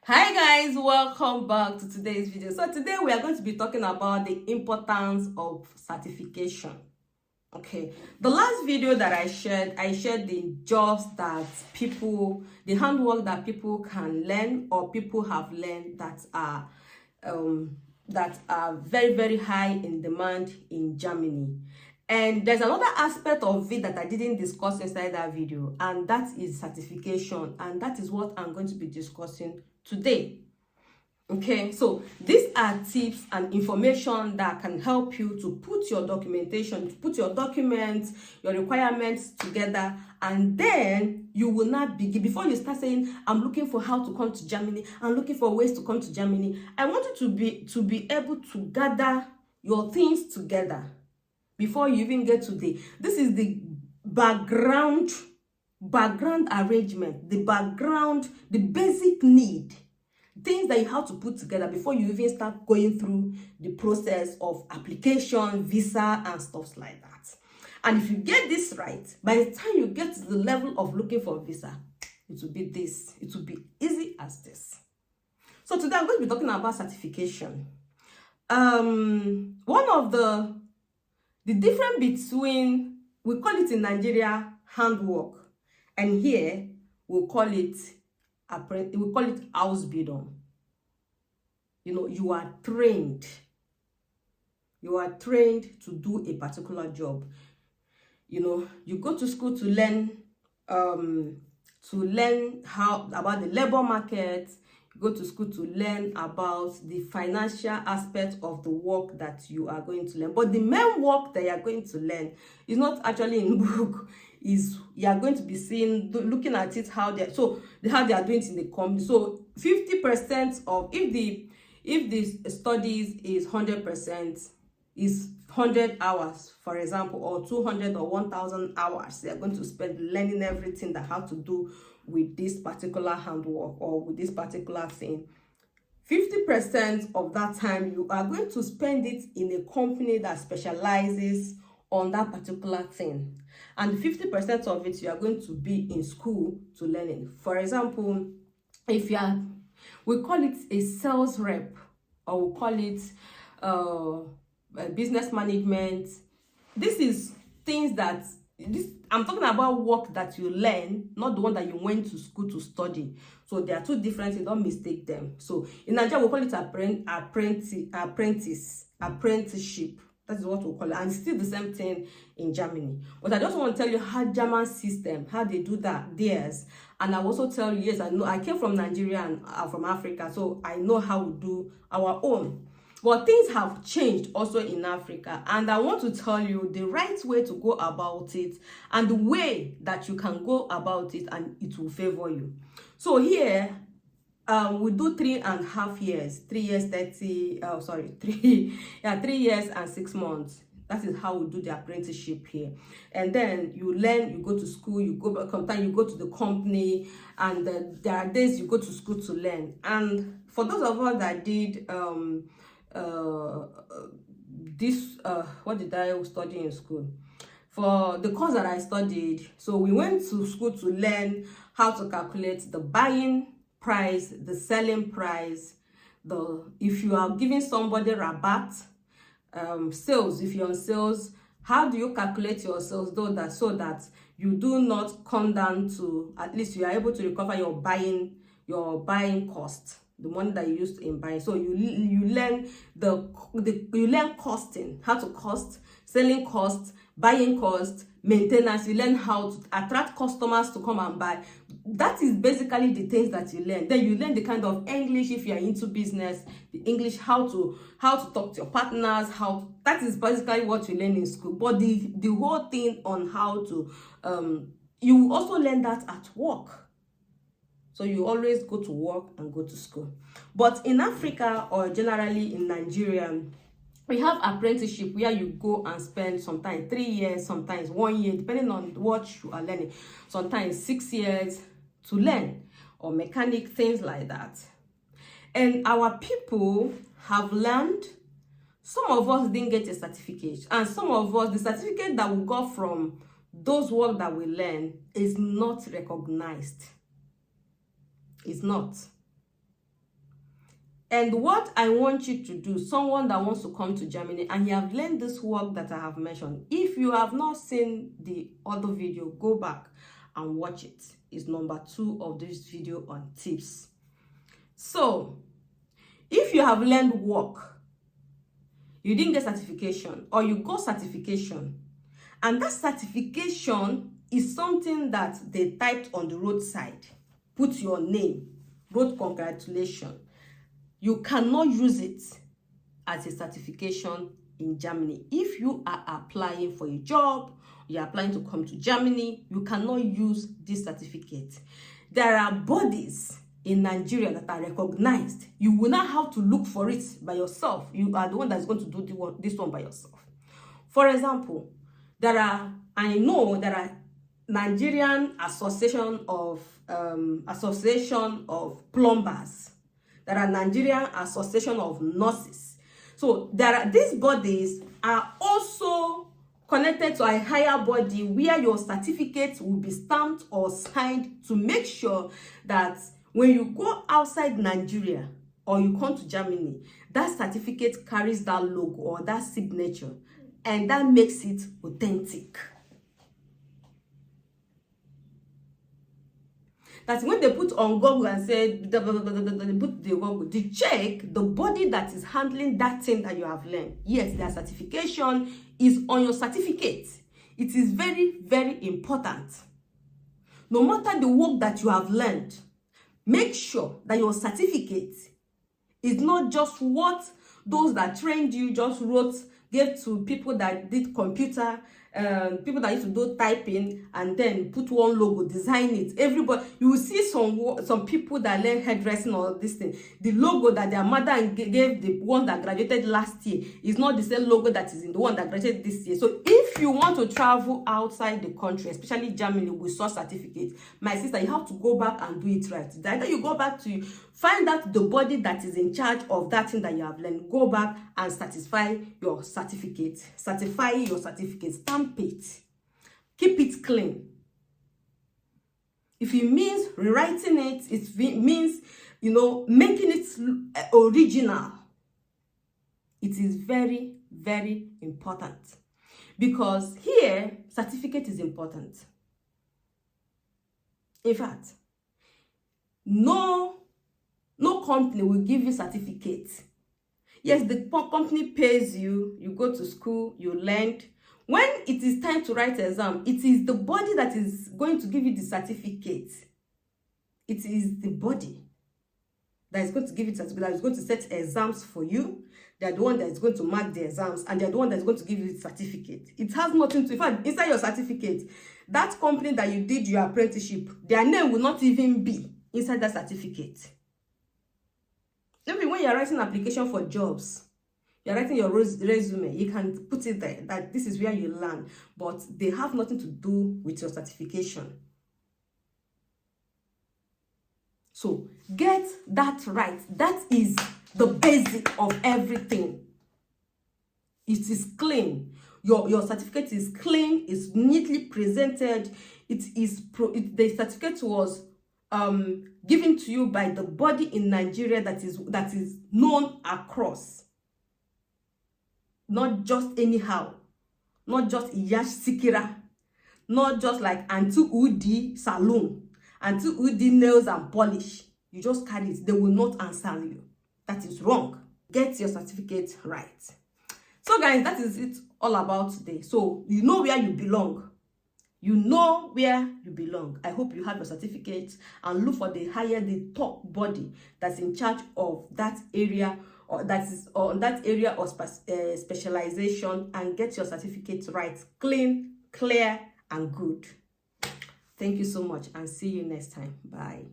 Hi guys, welcome back to today's video. So today we are going to be talking about the importance of certification. Okay, the last video that I shared the jobs that people, the handwork that people can learn or people have learned that are very, very high in demand in Germany. And there's another aspect of it that I didn't discuss inside that video, and that is certification, and that is what I'm going to be discussing today. Okay, so these are tips and information that can help you to put your documentation, to put your documents, your requirements together, and then you will not begin. Before you start saying, I'm looking for how to come to Germany, I'm looking for ways to come to Germany, I want you to be able to gather your things together before you even get to this is the background arrangement, the basic need, things that you have to put together before you even start going through the process of application, visa, and stuff like that. And if you get this right, by the time you get to the level of looking for a visa, it will be easy as this. So today I'm going to be talking about certification. One of the difference between, we call it in Nigeria handwork, and here we'll call it Ausbildung. You know, you are trained to do a particular job. You know, you go to school to learn how about the labor market. You go to school to learn about the financial aspect of the work that you are going to learn. But the main work that you are going to learn is not actually in book. Is you are going to be seeing, looking at it, how they are doing it in the company. So 50% of, if the studies is 100%, is 100 hours, for example, or 200 or 1,000 hours, they are going to spend learning everything that has to do with this particular handwork or with this particular thing. 50% of that time you are going to spend it in a company that specializes on that particular thing, and 50% of it you are going to be in school to learn it. For example, if you are, we call it a sales rep, or we call it business management. This is things that I'm talking about work that you learn, not the one that you went to school to study. So they are two different things, don't mistake them. So in Nigeria we call it apprenticeship. That is what we call it, and it's still the same thing in Germany. But I just want to tell you how German system, how they do that theirs. And I also tell you, yes, I know I came from Nigeria and from Africa, so I know how we do our own. But things have changed also in Africa, and I want to tell you the right way to go about it and the way that you can go about it, and it will favor you. So here, we do 3.5 years, 3 years, 3 years and 6 months. That is how we do the apprenticeship here. And then you learn, you go to school, you go back, sometimes you go to the company, and there are days you go to school to learn. And for those of us that did what did I study in school? For the course that I studied, so we went to school to learn how to calculate the buying price, the selling price, if you are giving somebody rabat, sales, if you're on sales, how do you calculate your sales so that you do not come down to, at least you are able to recover your buying cost, the money that you used in buying. So you learn you learn costing, how to cost, selling cost, buying cost, maintenance. You learn how to attract customers to come and buy. That is basically the things that you learn. Then you learn the kind of English, if you are into business, the English, how to talk to your partners, that is basically what you learn in school. But the whole thing on how to you also learn that at work. So you always go to work and go to school. But in Africa, or generally in Nigeria, we have apprenticeship where you go and spend sometimes 3 years, sometimes 1 year, depending on what you are learning, sometimes 6 years to learn, or mechanic, things like that. And our people have learned. Some of us didn't get a certificate, and some of us, the certificate that we got from those work that we learn is not recognized. It's not. And what I want you to do, someone that wants to come to Germany and you have learned this work that I have mentioned, if you have not seen the other video, go back and watch it. It's number 2 of this video on tips. So, if you have learned work, you didn't get certification, or you got certification, and that certification is something that they typed on the roadside, put your name, wrote congratulations, you cannot use it as a certification in Germany. If you are applying for a job, you're applying to come to Germany, you cannot use this certificate. There are bodies in Nigeria that are recognized. You will not have to look for it by yourself. You are the one that's going to do this one by yourself. For example, I know there are Nigerian Association of Plumbers. There are Nigerian Association of Nurses. So these bodies are also connected to a higher body where your certificate will be stamped or signed to make sure that when you go outside Nigeria or you come to Germany, that certificate carries that logo or that signature, and that makes it authentic. That's when they put on Google and say, they put the Google, they check the body that is handling that thing that you have learned. Yes, their certification is on your certificate. It is very, very important. No matter the work that you have learned, make sure that your certificate is not just what those that trained you just gave to people that did computer, people that used to do typing and then put one logo, design it. Everybody, you will see some people that learn hairdressing or this thing. The logo that their mother gave the one that graduated last year is not the same logo that is in the one that graduated this year. So if you want to travel outside the country, especially Germany, with such certificate, my sister, you have to go back and do it right. Either you go back to find out the body that is in charge of that thing that you have learned, go back and satisfy your certificate, stamp it, keep it clean. If it means rewriting it, it means, making it original. It is very, very important, because here certificate is important. In fact, no company will give you certificate. Yes, the company pays you, you go to school, you learned. When it is time to write exam, it is the body that is going to give you the certificate. It is the body that is going to give you the certificate, that is going to set exams for you. They are the one that is going to mark the exams, and they are the one that is going to give you the certificate. It has nothing to, in fact, inside your certificate, that company that you did your apprenticeship, their name will not even be inside that certificate. Maybe when you are writing an application for jobs, you are writing your resume, you can put it there that this is where you learn, but they have nothing to do with your certification. So get that right. That is the basic of everything. It is clean. Your certificate is clean, it's neatly presented. The certificate was given to you by the body in Nigeria that is known across. Not just anyhow. Not just Iyash Sikira. Not just like Auntie Udi Salon. Auntie Udi Nails and Polish. You just carry it. They will not answer you. That is wrong. Get your certificate right. So guys, that is it all about today. So you know where you belong. You know where you belong. I hope you have your certificate, and look for the top body that's in charge of that area, or that is on that area of specialization, and get your certificate right, clean, clear, and good. Thank you so much, and see you next time. Bye.